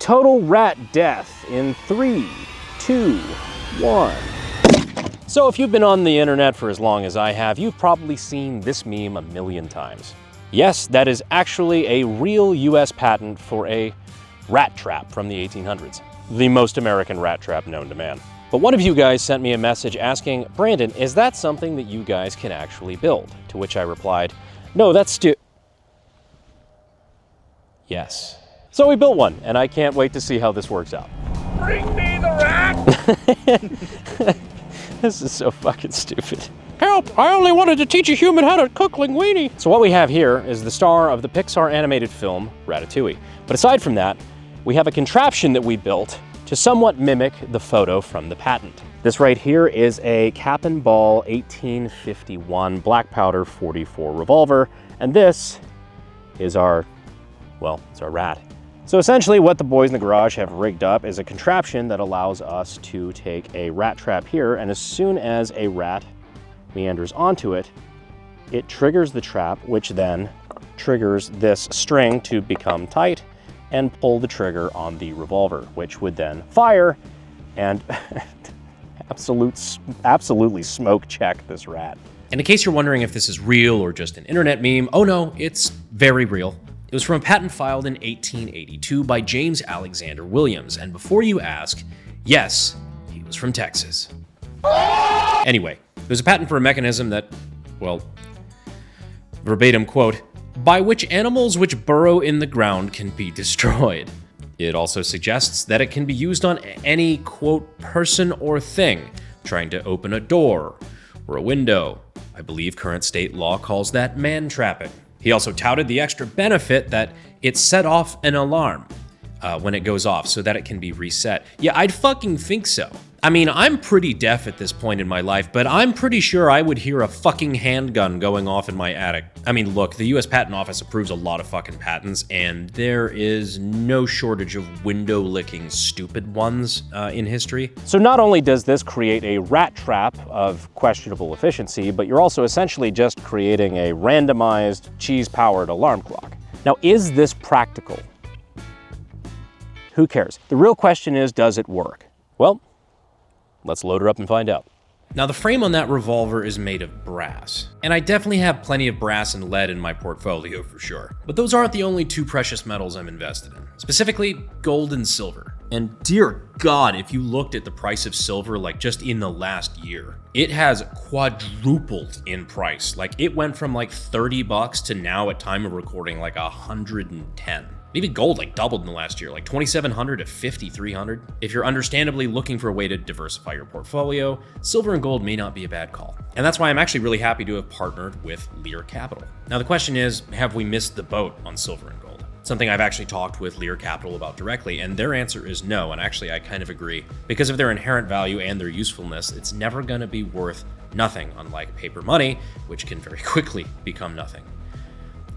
total rat death in 3, 2, 1. So if you've been on the internet for as long as I have, you've probably seen this meme a million times. Yes, that is actually a real US patent for a rat trap from the 1800s. The most American rat trap known to man. But one of you guys sent me a message asking, Brandon, is that something that you guys can actually build? To which I replied, no, that's yes. So we built one, and I can't wait to see how this works out. Bring me the rat! This is so fucking stupid. Help! I only wanted to teach a human how to cook linguine. So what we have here is the star of the Pixar animated film, Ratatouille. But aside from that, we have a contraption that we built to somewhat mimic the photo from the patent. This right here is a cap and ball 1851 black powder 44 revolver, and this is our, well, it's our rat. So essentially what the boys in the garage have rigged up is a contraption that allows us to take a rat trap here, and as soon as a rat meanders onto it, it triggers the trap, which then triggers this string to become tight and pull the trigger on the revolver, which would then fire and absolutely smoke check this rat. And in case you're wondering if this is real or just an internet meme, oh no, it's very real. It was from a patent filed in 1882 by James Alexander Williams, and before you ask, yes, he was from Texas. Anyway, there's a patent for a mechanism that, well, verbatim quote, by which animals which burrow in the ground can be destroyed. It also suggests that it can be used on any, quote, person or thing trying to open a door or a window. I believe current state law calls that man-trapping. He also touted the extra benefit that it set off an alarm when it goes off so that it can be reset. Yeah, I'd fucking think so. I mean, I'm pretty deaf at this point in my life, but I'm pretty sure I would hear a fucking handgun going off in my attic. I mean, look, the US Patent Office approves a lot of fucking patents, and there is no shortage of window-licking stupid ones in history. So not only does this create a rat trap of questionable efficiency, but you're also essentially just creating a randomized, cheese-powered alarm clock. Now, is this practical? Who cares? The real question is, does it work? Well, let's load her up and find out. Now, the frame on that revolver is made of brass, and I definitely have plenty of brass and lead in my portfolio for sure. But those aren't the only two precious metals I'm invested in, specifically gold and silver. And dear God, if you looked at the price of silver like just in the last year, it has quadrupled in price. Like it went from like $30 to now at time of recording like 110. Even gold like doubled in the last year, like 2,700 to 5,300. If you're understandably looking for a way to diversify your portfolio, silver and gold may not be a bad call. And that's why I'm actually really happy to have partnered with Lear Capital. Now the question is, have we missed the boat on silver and gold? Something I've actually talked with Lear Capital about directly, and their answer is no, and actually I kind of agree. Because of their inherent value and their usefulness, it's never gonna be worth nothing, unlike paper money, which can very quickly become nothing.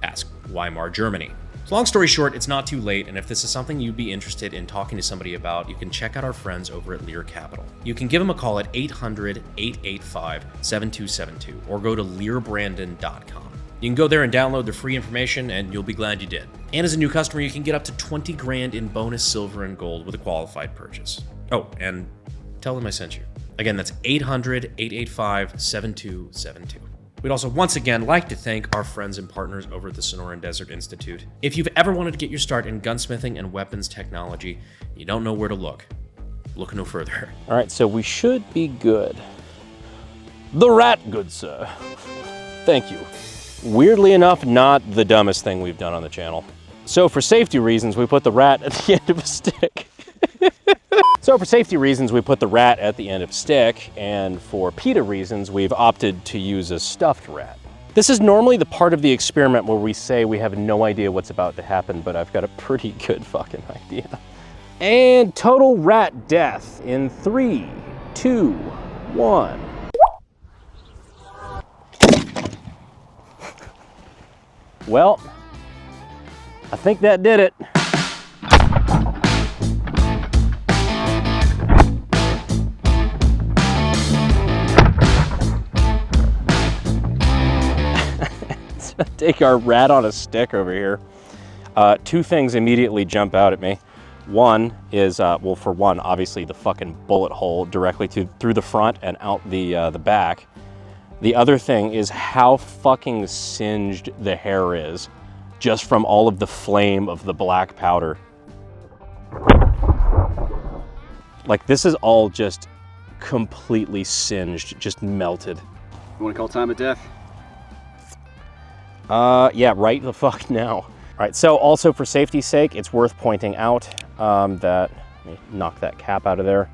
Ask Weimar Germany. So long story short, it's not too late, and if this is something you'd be interested in talking to somebody about, you can check out our friends over at Lear Capital. You can give them a call at 800-885-7272 or go to learbrandon.com. You can go there and download the free information, and you'll be glad you did. And as a new customer, you can get up to 20 grand in bonus silver and gold with a qualified purchase. Oh, and tell them I sent you. Again, that's 800-885-7272. We'd also once again like to thank our friends and partners over at the Sonoran Desert Institute. If you've ever wanted to get your start in gunsmithing and weapons technology, you don't know where to look no further. All right, so we should be good. The rat, good sir. Thank you. Weirdly enough, not the dumbest thing we've done on the channel. So for safety reasons, we put the rat at the end of a stick. And for PETA reasons, we've opted to use a stuffed rat. This is normally the part of the experiment where we say we have no idea what's about to happen, but I've got a pretty good fucking idea. And total rat death in 3, 2, 1. Well, I think that did it. Take our rat on a stick over here. Two things immediately jump out at me. One is, well, for one, obviously the fucking bullet hole directly through the front and out the back. The other thing is how fucking singed the hair is just from all of the flame of the black powder. Like, this is all just completely singed, just melted. You want to call time of death? Yeah, right the fuck now. All right, so also for safety's sake, it's worth pointing out that, let me knock that cap out of there.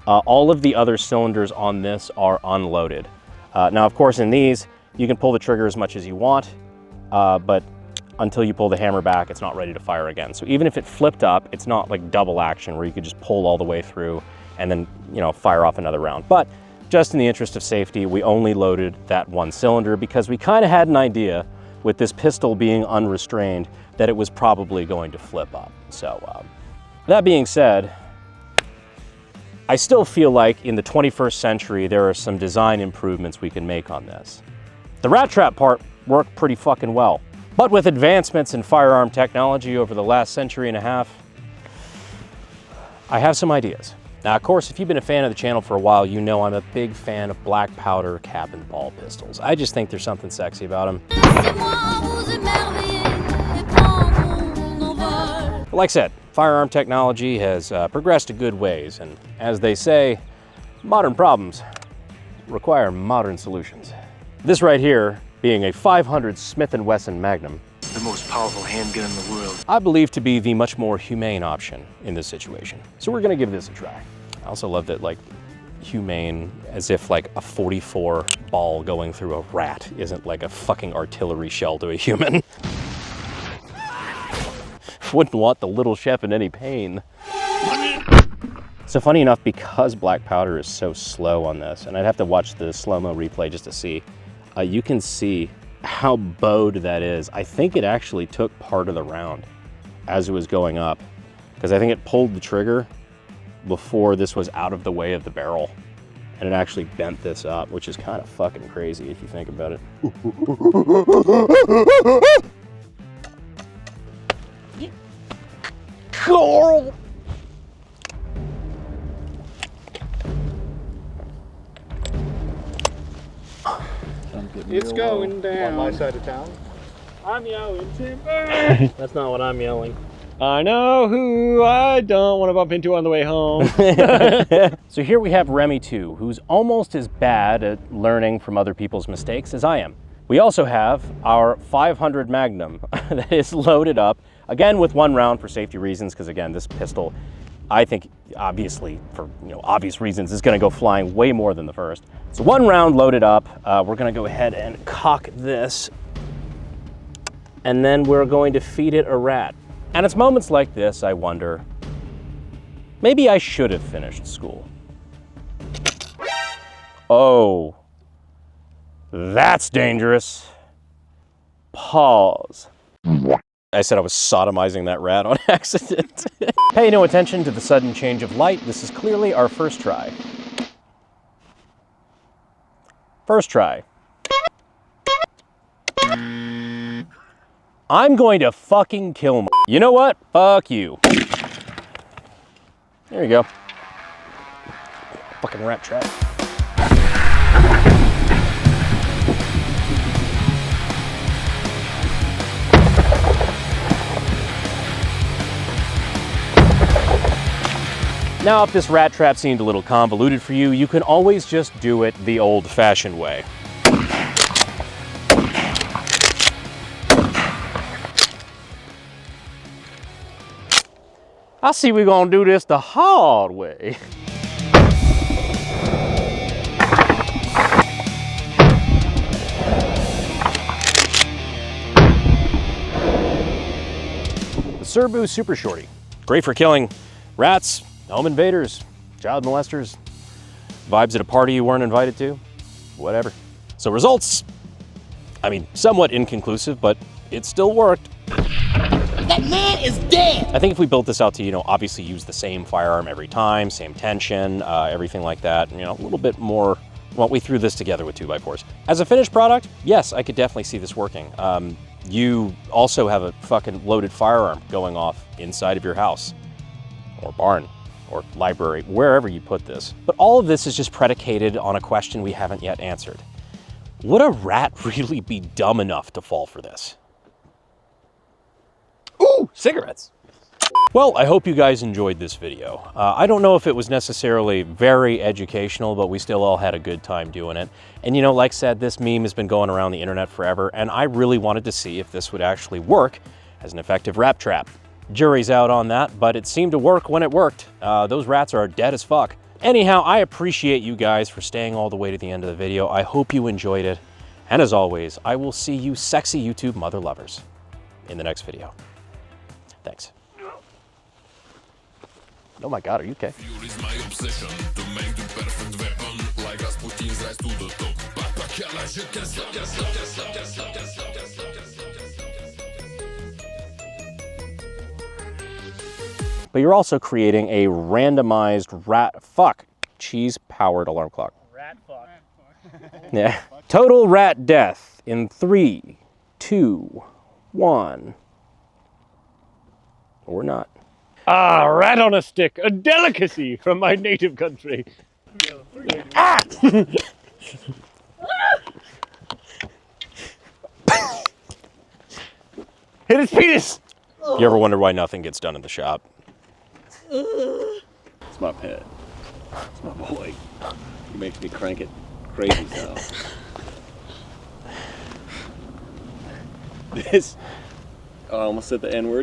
All of the other cylinders on this are unloaded. Now, of course, in these, you can pull the trigger as much as you want, but until you pull the hammer back, it's not ready to fire again. So even if it flipped up, it's not like double action where you could just pull all the way through and then, you know, fire off another round. But just in the interest of safety, we only loaded that one cylinder because we kind of had an idea with this pistol being unrestrained that it was probably going to flip up. So that being said, I still feel like in the 21st century, there are some design improvements we can make on this. The rat trap part worked pretty fucking well, but with advancements in firearm technology over the last century and a half, I have some ideas. Now, of course, if you've been a fan of the channel for a while, you know I'm a big fan of black powder cap and ball pistols. I just think there's something sexy about them. But like I said, firearm technology has progressed a good ways, and as they say, modern problems require modern solutions. This right here being a 500 Smith & Wesson Magnum, the most powerful handgun in the world, I believe to be the much more humane option in this situation. So we're gonna give this a try. I also love that, like, humane, as if like a 44 ball going through a rat isn't like a fucking artillery shell to a human. Wouldn't want the little chef in any pain. So funny enough, because black powder is so slow on this, and I'd have to watch the slow-mo replay just to see, you can see how bowed that is. I think it actually took part of the round as it was going up, because I think it pulled the trigger before this was out of the way of the barrel, and it actually bent this up, which is kind of fucking crazy if you think about it. Carl! It's going down. On my side of town. I'm yelling timber. That's not what I'm yelling. I know who I don't want to bump into on the way home. So here we have Remy 2, who's almost as bad at learning from other people's mistakes as I am. We also have our 500 Magnum that is loaded up, again with one round for safety reasons, because again, this pistol, I think, obviously, for obvious reasons, is gonna go flying way more than the first. So one round loaded up, we're gonna go ahead and cock this, and then we're going to feed it a rat. And it's moments like this I wonder, maybe I should have finished school. Oh, that's dangerous. Pause. I said I was sodomizing that rat on accident. Pay no attention to the sudden change of light. This is clearly our first try. First try. I'm going to fucking kill my... You know what? Fuck you. There you go. Fucking rat trap. Now, if this rat trap seemed a little convoluted for you, you can always just do it the old-fashioned way. I see we're gonna do this the hard way. The Serbu Super Shorty. Great for killing rats, home invaders, child molesters, vibes at a party you weren't invited to, whatever. So results, I mean, somewhat inconclusive, but it still worked. that man is dead. I think if we built this out to, obviously use the same firearm every time, same tension, everything like that, a little bit more, well, we threw this together with 2x4s. As a finished product, yes, I could definitely see this working. You also have a fucking loaded firearm going off inside of your house. or barn, or library, wherever you put this. But all of this is just predicated on a question we haven't yet answered. Would a rat really be dumb enough to fall for this? Ooh, cigarettes. Well, I hope you guys enjoyed this video. I don't know if it was necessarily very educational, but we still all had a good time doing it. And you know, like I said, this meme has been going around the internet forever, and I really wanted to see if this would actually work as an effective rat trap. Jury's out on that, but it seemed to work when it worked. Those rats are dead as fuck. Anyhow, I appreciate you guys for staying all the way to the end of the video. I hope you enjoyed it. And as always, I will see you sexy YouTube mother lovers in the next video. Thanks. Oh my God, are you okay? But you're also creating a randomized cheese-powered alarm clock. Rat fuck. Yeah. Total rat death in 3, 2, 1. Or not. Ah, rat on a stick, a delicacy from my native country. Ah! Hit his penis! You ever wonder why nothing gets done in the shop? It's my pet. It's my boy. He makes me crank it crazy sound. This. Oh, I almost said the N-word.